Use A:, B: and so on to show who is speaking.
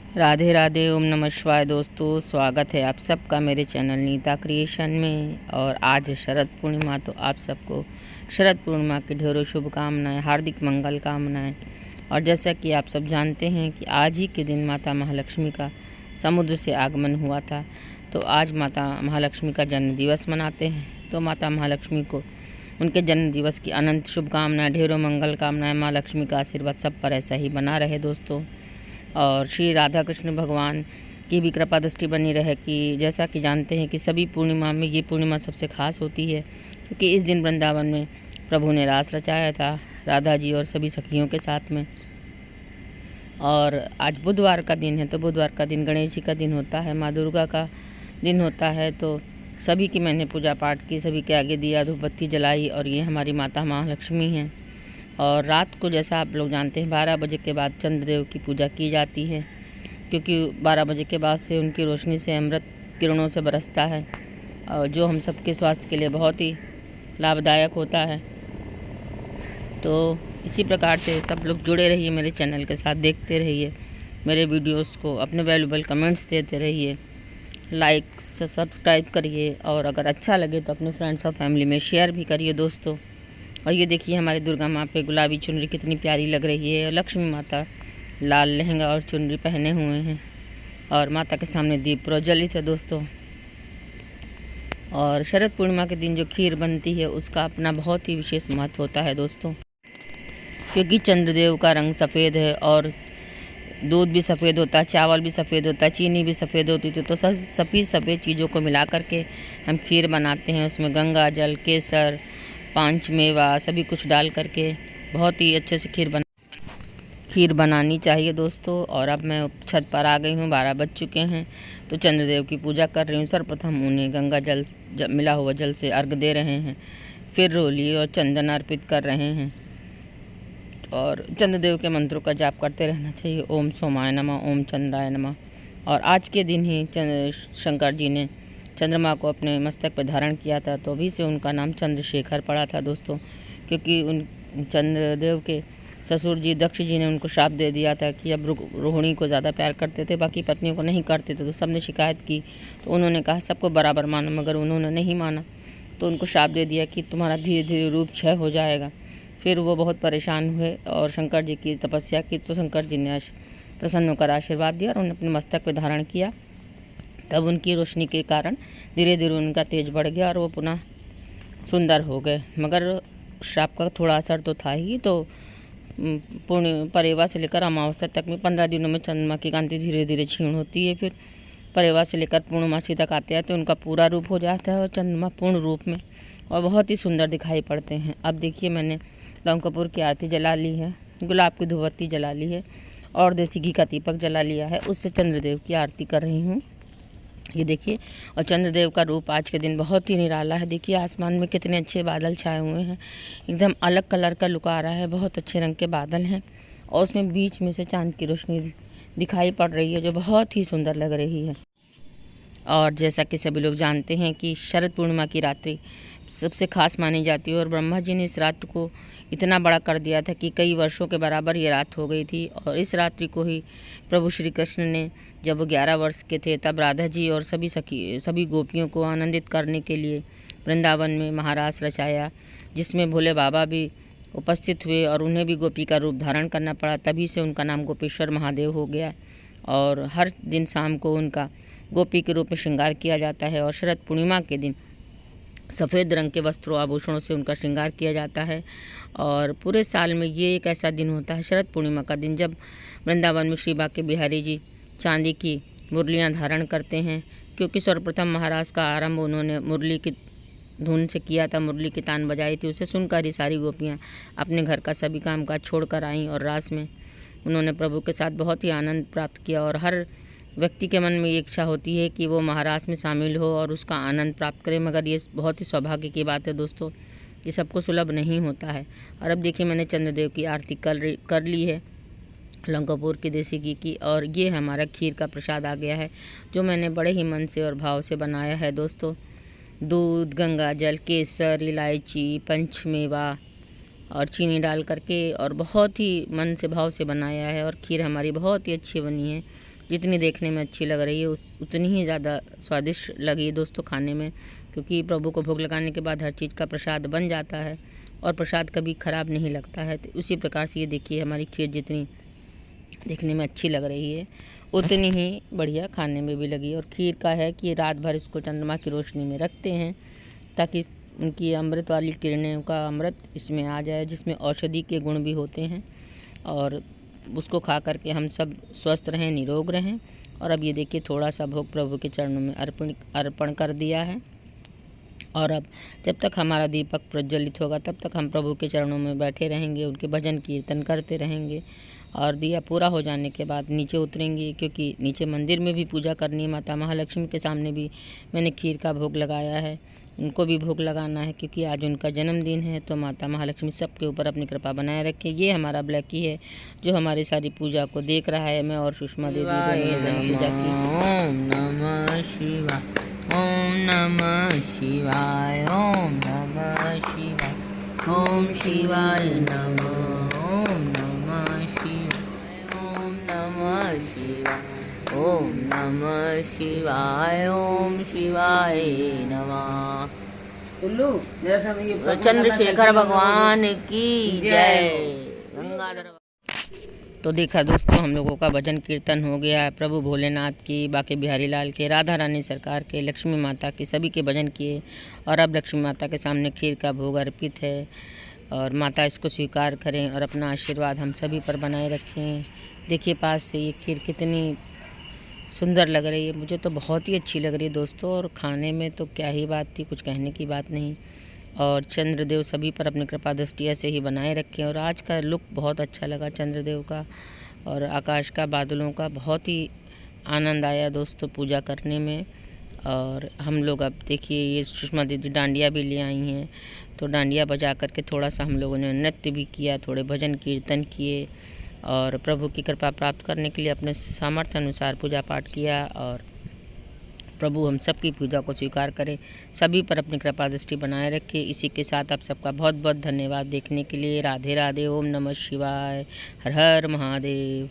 A: राधे राधे, ओम नमः शिवाय। दोस्तों, स्वागत है आप सबका मेरे चैनल नीता क्रिएशन में। और आज है शरद पूर्णिमा, तो आप सबको शरद पूर्णिमा की ढेरों शुभकामनाएं, हार्दिक मंगल कामनाएं। और जैसा कि आप सब जानते हैं कि आज ही के दिन माता महालक्ष्मी का समुद्र से आगमन हुआ था, तो आज माता महालक्ष्मी का जन्म दिवस मनाते हैं। तो माता महालक्ष्मी को उनके जन्म दिवस की अनंत शुभकामनाएं, ढेरों मंगल कामनाएं। माँ लक्ष्मी का आशीर्वाद सब पर ऐसा ही बना रहे दोस्तों। और श्री राधा कृष्ण भगवान की भी कृपा दृष्टि बनी रहे कि जैसा कि जानते हैं कि सभी पूर्णिमा में ये पूर्णिमा सबसे खास होती है, क्योंकि इस दिन वृंदावन में प्रभु ने रास रचाया था राधा जी और सभी सखियों के साथ में। और आज बुधवार का दिन है, तो बुधवार का दिन गणेश जी का दिन होता है, माँ दुर्गा का दिन होता है। तो सभी की मैंने पूजा पाठ की, सभी के आगे दिया धूप बत्ती जलाई। और ये हमारी माता महालक्ष्मी हैं। और रात को जैसा आप लोग जानते हैं 12 बजे के बाद चंद्रदेव की पूजा की जाती है, क्योंकि 12 बजे के बाद से उनकी रोशनी से अमृत किरणों से बरसता है, और जो हम सबके स्वास्थ्य के लिए बहुत ही लाभदायक होता है। तो इसी प्रकार से सब लोग जुड़े रहिए मेरे चैनल के साथ, देखते रहिए मेरे वीडियोस को, अपने वैल्यूबल कमेंट्स देते रहिए, लाइक सब्सक्राइब करिए। और अगर अच्छा लगे तो अपने फ्रेंड्स और फैमिली में शेयर भी करिए दोस्तों। और ये देखिए हमारी दुर्गा माँ पे गुलाबी चुनरी कितनी प्यारी लग रही है। लक्ष्मी माता लाल लहंगा और चुनरी पहने हुए हैं, और माता के सामने दीप प्रज्वलित है दोस्तों। और शरद पूर्णिमा के दिन जो खीर बनती है उसका अपना बहुत ही विशेष महत्व होता है दोस्तों, क्योंकि चंद्रदेव का रंग सफ़ेद है, और दूध भी सफ़ेद होता है, चावल भी सफ़ेद होता है, चीनी भी सफ़ेद होती थी। तो सभी सफ़ेद चीज़ों को मिला करके हम खीर बनाते हैं। उसमें गंगा जल, केसर, 5 मेवा सभी कुछ डाल करके बहुत ही अच्छे से खीर बनानी चाहिए दोस्तों। और अब मैं छत पर आ गई हूँ, 12 बज चुके हैं, तो चंद्रदेव की पूजा कर रही हूँ। सर्वप्रथम उन्हें गंगा जल मिला हुआ जल से अर्घ दे रहे हैं, फिर रोली और चंदन अर्पित कर रहे हैं। और चंद्रदेव के मंत्रों का जाप करते रहना चाहिए। ओम सोमाय नमः, ओम चंद्राय नमः। और आज के दिन ही शंकर जी ने चंद्रमा को अपने मस्तक पर धारण किया था, तो अभी से उनका नाम चंद्रशेखर पड़ा था दोस्तों, क्योंकि उन चंद्रदेव के ससुर जी दक्ष जी ने उनको श्राप दे दिया था कि अब रोहिणी को ज़्यादा प्यार करते थे, बाकी पत्नियों को नहीं करते थे। तो सबने शिकायत की, तो उन्होंने कहा सबको बराबर मानो, मगर उन्होंने नहीं माना, तो उनको श्राप दे दिया कि तुम्हारा धीरे धीरे रूप क्षय हो जाएगा। फिर वो बहुत परेशान हुए और शंकर जी की तपस्या की, तो शंकर जी ने प्रसन्न होकर आशीर्वाद दिया और उन्हें अपने मस्तक पर धारण किया। तब उनकी रोशनी के कारण धीरे धीरे उनका तेज बढ़ गया और वो पुनः सुंदर हो गए। मगर श्राप का थोड़ा असर तो था ही। तो परेवा से लेकर अमावस्या तक में 15 दिनों में चंद्रमा की कांति धीरे धीरे क्षीण होती है। फिर परेवा से लेकर पूर्णमासी तक आते हैं, तो उनका पूरा रूप हो जाता है और चंद्रमा पूर्ण रूप में और बहुत ही सुंदर दिखाई पड़ते हैं। अब देखिए मैंने लौंग कपूर की आरती जला ली है, गुलाब की धूपबत्ती जला ली है, और देसी घी का दीपक जला लिया है। उससे चंद्रदेव की आरती कर रही हूँ। ये देखिए, और चंद्रदेव का रूप आज के दिन बहुत ही निराला है। देखिए आसमान में कितने अच्छे बादल छाए हुए हैं, एकदम अलग कलर का लुक आ रहा है, बहुत अच्छे रंग के बादल हैं, और उसमें बीच में से चांद की रोशनी दिखाई पड़ रही है, जो बहुत ही सुंदर लग रही है। और जैसा कि सभी लोग जानते हैं कि शरद पूर्णिमा की रात्रि सबसे खास मानी जाती है, और ब्रह्मा जी ने इस रात को इतना बड़ा कर दिया था कि कई वर्षों के बराबर ये रात हो गई थी। और इस रात्रि को ही प्रभु श्री कृष्ण ने, जब वो 11 वर्ष के थे, तब राधा जी और सभी गोपियों को आनंदित करने के लिए वृंदावन में महारास रचाया, जिसमें भोले बाबा भी उपस्थित हुए और उन्हें भी गोपी का रूप धारण करना पड़ा। तभी से उनका नाम गोपेश्वर महादेव हो गया। और हर दिन शाम को उनका गोपी के रूप में श्रृंगार किया जाता है। और शरद पूर्णिमा के दिन सफ़ेद रंग के वस्त्रों आभूषणों से उनका श्रृंगार किया जाता है। और पूरे साल में ये एक ऐसा दिन होता है, शरद पूर्णिमा का दिन, जब वृंदावन में श्री बांके बिहारी जी चांदी की मुरलियां धारण करते हैं, क्योंकि सर्वप्रथम महाराज का आरंभ उन्होंने मुरली की धुन से किया था, मुरली की तान बजाई थी। उसे सुनकर ही सारी गोपियाँ अपने घर का सभी काम काज छोड़ कर आईं, और रास में उन्होंने प्रभु के साथ बहुत ही आनंद प्राप्त किया। और हर व्यक्ति के मन में ये इच्छा होती है कि वो महारास में शामिल हो और उसका आनंद प्राप्त करे, मगर ये बहुत ही सौभाग्य की बात है दोस्तों, ये सबको सुलभ नहीं होता है। और अब देखिए मैंने चंद्रदेव की आरती कर ली है लौंग कपूर की, देसी घी की, और ये हमारा खीर का प्रसाद आ गया है, जो मैंने बड़े ही मन से और भाव से बनाया है दोस्तों। दूध, गंगा जल, केसर, इलायची, पंचमेवा और चीनी डाल करके, और बहुत ही मन से भाव से बनाया है। और खीर हमारी बहुत ही अच्छी बनी है, जितनी देखने में अच्छी लग रही है उतनी ही ज़्यादा स्वादिष्ट लगी दोस्तों खाने में, क्योंकि प्रभु को भोग लगाने के बाद हर चीज़ का प्रसाद बन जाता है और प्रसाद कभी ख़राब नहीं लगता है। तो उसी प्रकार से ये देखिए हमारी खीर जितनी देखने में अच्छी लग रही है उतनी ही बढ़िया खाने में भी लगी। और खीर का है कि रात भर इसको चंद्रमा की रोशनी में रखते हैं ताकि उनकी अमृत वाली किरणें का अमृत इसमें आ जाए, जिसमें औषधि के गुण भी होते हैं, और उसको खा करके हम सब स्वस्थ रहें, निरोग रहें। और अब ये देखिए थोड़ा सा भोग प्रभु के चरणों में अर्पण कर दिया है। और अब जब तक हमारा दीपक प्रज्वलित होगा तब तक हम प्रभु के चरणों में बैठे रहेंगे, उनके भजन कीर्तन करते रहेंगे। और दिया पूरा हो जाने के बाद नीचे उतरेंगे, क्योंकि नीचे मंदिर में भी पूजा करनी है। माता महालक्ष्मी के सामने भी मैंने खीर का भोग लगाया है, उनको भी भोग लगाना है, क्योंकि आज उनका जन्मदिन है। तो माता महालक्ष्मी सबके ऊपर अपनी कृपा बनाए रखे। ये हमारा ब्लैकी है जो हमारी सारी पूजा को देख रहा है। मैं और सुषमा देवी पूजा की।
B: ओम नमः शिवाय, ओम नमः शिवाय, ओम नमः शिवाय, ओम शिवाय नमः, ओम नमः शिवाय, ओम नमः शिवाय, ओम नमः शिवाय, ओम शिवाय नमः। चंद्रशेखर भगवान की जय। गंगाधर।
A: तो देखा दोस्तों हम लोगों का भजन कीर्तन हो गया है। प्रभु भोलेनाथ की, बाके बिहारी लाल के, राधा रानी सरकार के, लक्ष्मी माता के, सभी के भजन किए। और अब लक्ष्मी माता के सामने खीर का भोग अर्पित है और माता इसको स्वीकार करें और अपना आशीर्वाद हम सभी पर बनाए रखें। देखिए पास से ये खीर कितनी सुंदर लग रही है, मुझे तो बहुत ही अच्छी लग रही है दोस्तों। और खाने में तो क्या ही बात थी, कुछ कहने की बात नहीं। और चंद्रदेव सभी पर अपनी कृपा दृष्टि ऐसे ही बनाए रखें। और आज का लुक बहुत अच्छा लगा चंद्रदेव का और आकाश का, बादलों का, बहुत ही आनंद आया दोस्तों पूजा करने में। और हम लोग अब देखिए ये सुषमा दीदी डांडिया भी ले आई हैं, तो डांडिया बजा करके थोड़ा सा हम लोगों ने नृत्य भी किया, थोड़े भजन कीर्तन किए और प्रभु की कृपा प्राप्त करने के लिए अपने सामर्थ्य अनुसार पूजा पाठ किया। और प्रभु हम सब की पूजा को स्वीकार करे, सभी पर अपनी कृपा दृष्टि बनाए रखे। इसी के साथ आप सबका बहुत बहुत धन्यवाद देखने के लिए। राधे राधे। ओम नमः शिवाय। हर हर महादेव।